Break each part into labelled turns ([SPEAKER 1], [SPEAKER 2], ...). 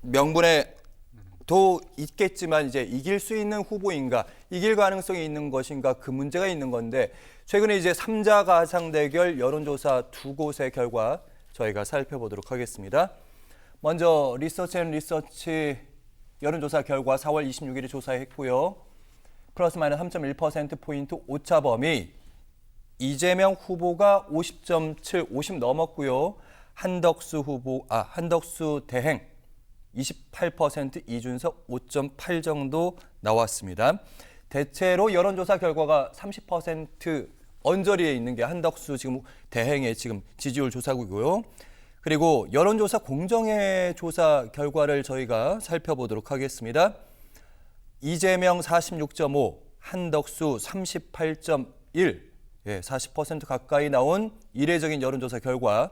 [SPEAKER 1] 명분에 도 있겠지만 이제 이길 수 있는 후보인가, 이길 가능성이 있는 것인가 그 문제가 있는 건데 최근에 이제 3자 가상 대결 여론조사 두 곳의 결과 저희가 살펴보도록 하겠습니다. 먼저 리서치 여론조사 결과 4월 26일에 조사했고요. 플러스 마이너스 3.1%포인트 오차범위 이재명 후보가 50.7, 50 넘었고요. 한덕수 대행 28%, 이준석 5.8 정도 나왔습니다. 대체로 여론조사 결과가 30% 언저리에 있는 게 한덕수 지금 대행의 지금 지지율 조사고요. 그리고 여론조사 공정의 조사 결과를 저희가 살펴보도록 하겠습니다. 이재명 46.5, 한덕수 38.1, 40% 가까이 나온 이례적인 여론조사 결과.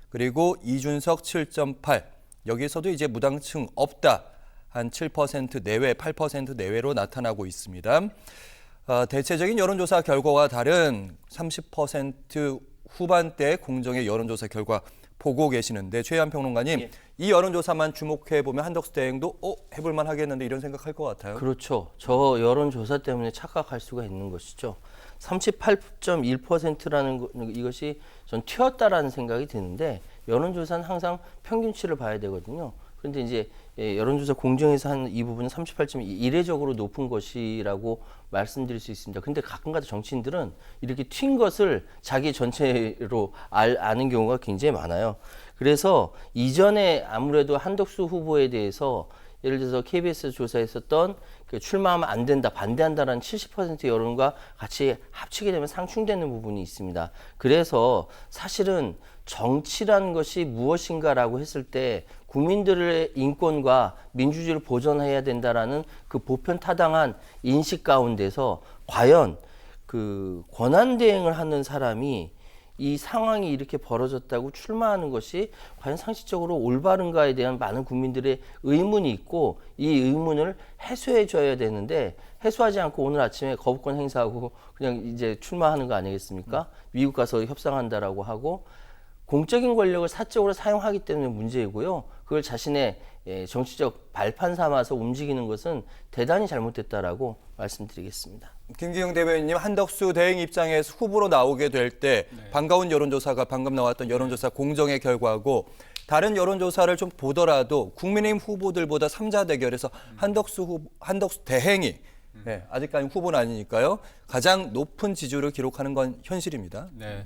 [SPEAKER 1] 그리고 이준석 7.8, 여기서도 이제 무당층 없다. 한 7% 내외, 8% 내외로 나타나고 있습니다. 대체적인 여론조사 결과와 다른 30% 후반대 공정의 여론조사 결과 보고 계시는데 최희한 평론가님, 예. 이 여론조사만 주목해보면 한덕수 대행도 해볼만 하겠는데 이런 생각할 것 같아요.
[SPEAKER 2] 그렇죠. 저 여론조사 때문에 착각할 수가 있는 것이죠. 38.1%라는 이것이 전 튀었다라는 생각이 드는데 여론조사는 항상 평균치를 봐야 되거든요. 그런데 이제 여론조사 공정에서 한 이 부분은 38.2 이례적으로 높은 것이라고 말씀드릴 수 있습니다. 근데 가끔가다 정치인들은 이렇게 튄 것을 자기 전체로 아는 경우가 굉장히 많아요. 그래서 이전에 아무래도 한덕수 후보에 대해서 예를 들어서 KBS 조사했었던 그 출마하면 안 된다, 반대한다라는 70% 여론과 같이 합치게 되면 상충되는 부분이 있습니다. 그래서 사실은 정치라는 것이 무엇인가라고 했을 때 국민들의 인권과 민주주의를 보존해야 된다라는 그 보편타당한 인식 가운데서 과연 그 권한대행을 하는 사람이 이 상황이 이렇게 벌어졌다고 출마하는 것이 과연 상식적으로 올바른가에 대한 많은 국민들의 의문이 있고 이 의문을 해소해 줘야 되는데 해소하지 않고 오늘 아침에 거부권 행사하고 그냥 이제 출마하는 거 아니겠습니까? 미국 가서 협상한다라고 하고 공적인 권력을 사적으로 사용하기 때문에 문제이고요. 그걸 자신의 정치적 발판 삼아서 움직이는 것은 대단히 잘못됐다라고 말씀드리겠습니다.
[SPEAKER 1] 김기영 대변인님, 한덕수 대행 입장에서 후보로 나오게 될 때 반가운 여론조사가 방금 나왔던 여론조사 공정의 결과고 다른 여론조사를 좀 보더라도 국민의힘 후보들보다 3자 대결에서 한덕수 대행이 아직까지 후보는 아니니까요. 가장 높은 지지율을 기록하는 건 현실입니다.
[SPEAKER 3] 네,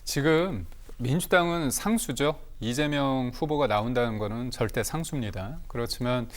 [SPEAKER 3] 지금 민주당은 상수죠. 이재명 후보가 나온다는 것은 절대 상수입니다. 그렇지만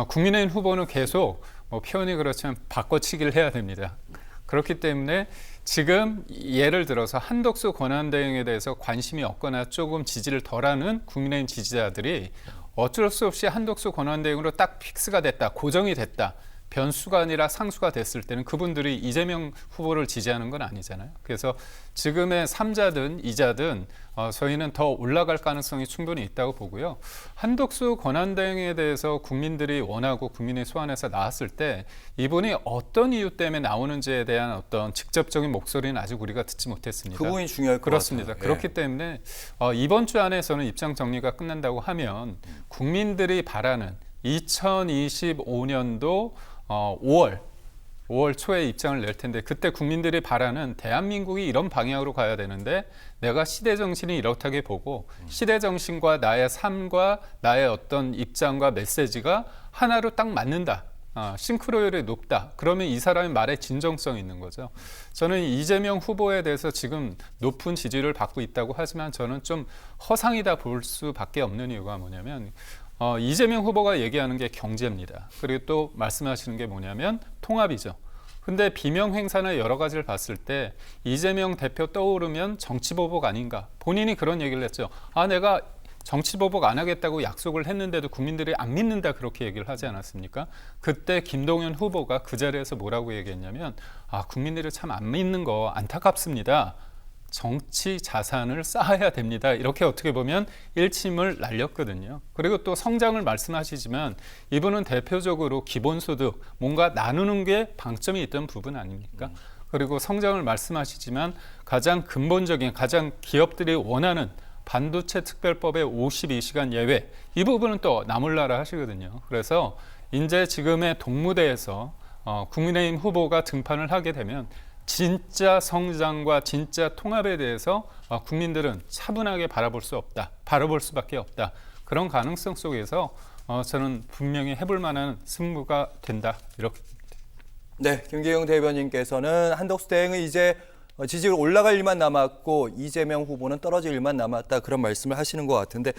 [SPEAKER 3] 국민의힘 후보는 계속 표현이 그렇지만 바꿔치기를 해야 됩니다. 그렇기 때문에 지금 예를 들어서 한덕수 권한대행에 대해서 관심이 없거나 조금 지지를 덜하는 국민의힘 지지자들이 어쩔 수 없이 한덕수 권한대행으로 딱 픽스가 됐다, 고정이 됐다. 변수가 아니라 상수가 됐을 때는 그분들이 이재명 후보를 지지하는 건 아니잖아요. 그래서 지금의 3자든 2자든 저희는 더 올라갈 가능성이 충분히 있다고 보고요. 한덕수 권한대행에 대해서 국민들이 원하고 국민의 소환에서 나왔을 때 이분이 어떤 이유 때문에 나오는지에 대한 어떤 직접적인 목소리는 아직 우리가 듣지 못했습니다.
[SPEAKER 1] 그 부분이 중요할 것
[SPEAKER 3] 그렇습니다.
[SPEAKER 1] 같아요.
[SPEAKER 3] 그렇기 때문에 이번 주 안에서는 입장 정리가 끝난다고 하면 국민들이 바라는 2025년도 5월 초에 입장을 낼 텐데 그때 국민들이 바라는 대한민국이 이런 방향으로 가야 되는데 내가 시대 정신이 이렇다게 보고 시대 정신과 나의 삶과 나의 어떤 입장과 메시지가 하나로 딱 맞는다. 싱크로율이 높다. 그러면 이 사람의 말에 진정성이 있는 거죠. 저는 이재명 후보에 대해서 지금 높은 지지를 받고 있다고 하지만 저는 좀 허상이다 볼 수밖에 없는 이유가 뭐냐면 이재명 후보가 얘기하는 게 경제입니다. 그리고 또 말씀하시는 게 뭐냐면 통합이죠. 근데 비명 행사나 여러 가지를 봤을 때 이재명 대표 떠오르면 정치보복 아닌가. 본인이 그런 얘기를 했죠. 내가 정치보복 안 하겠다고 약속을 했는데도 국민들이 안 믿는다 그렇게 얘기를 하지 않았습니까? 그때 김동연 후보가 그 자리에서 뭐라고 얘기했냐면 국민들이 참 안 믿는 거 안타깝습니다. 정치 자산을 쌓아야 됩니다. 이렇게 어떻게 보면 일침을 날렸거든요. 그리고 또 성장을 말씀하시지만 이분은 대표적으로 기본소득, 뭔가 나누는 게 방점이 있던 부분 아닙니까? 그리고 성장을 말씀하시지만 가장 근본적인, 가장 기업들이 원하는 반도체 특별법의 52시간 예외 이 부분은 또 나몰라라 하시거든요. 그래서 이제 지금의 동무대에서 국민의힘 후보가 등판을 하게 되면 진짜 성장과 진짜 통합에 대해서 국민들은 차분하게 바라볼 수밖에 없다. 그런 가능성 속에서 저는 분명히 해볼 만한 승부가 된다. 이렇게.
[SPEAKER 1] 네, 김기영 대변인께서는 한덕수 대행은 이제 지지율 올라갈 일만 남았고 이재명 후보는 떨어질 일만 남았다 그런 말씀을 하시는 것 같은데